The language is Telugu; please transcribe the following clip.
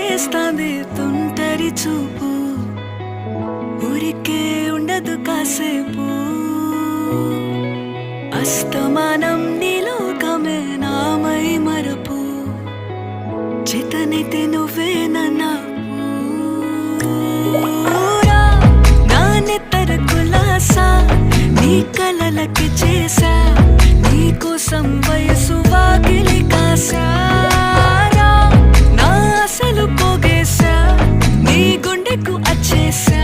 చేస్తాంది తుంటరి చూపు, ఊరికే ఉండదు కాసేపు. అస్తమానం నీలోకమే నామై మరపు, చేతనైతే నువ్వే నాన్నెత్తర కులాసా నీ కలలకి చేసా, నీ కోసం వయసు వాకిలి కాసా. నా అసలు పోగేశా, నీ గుండెకు అచ్చేసా.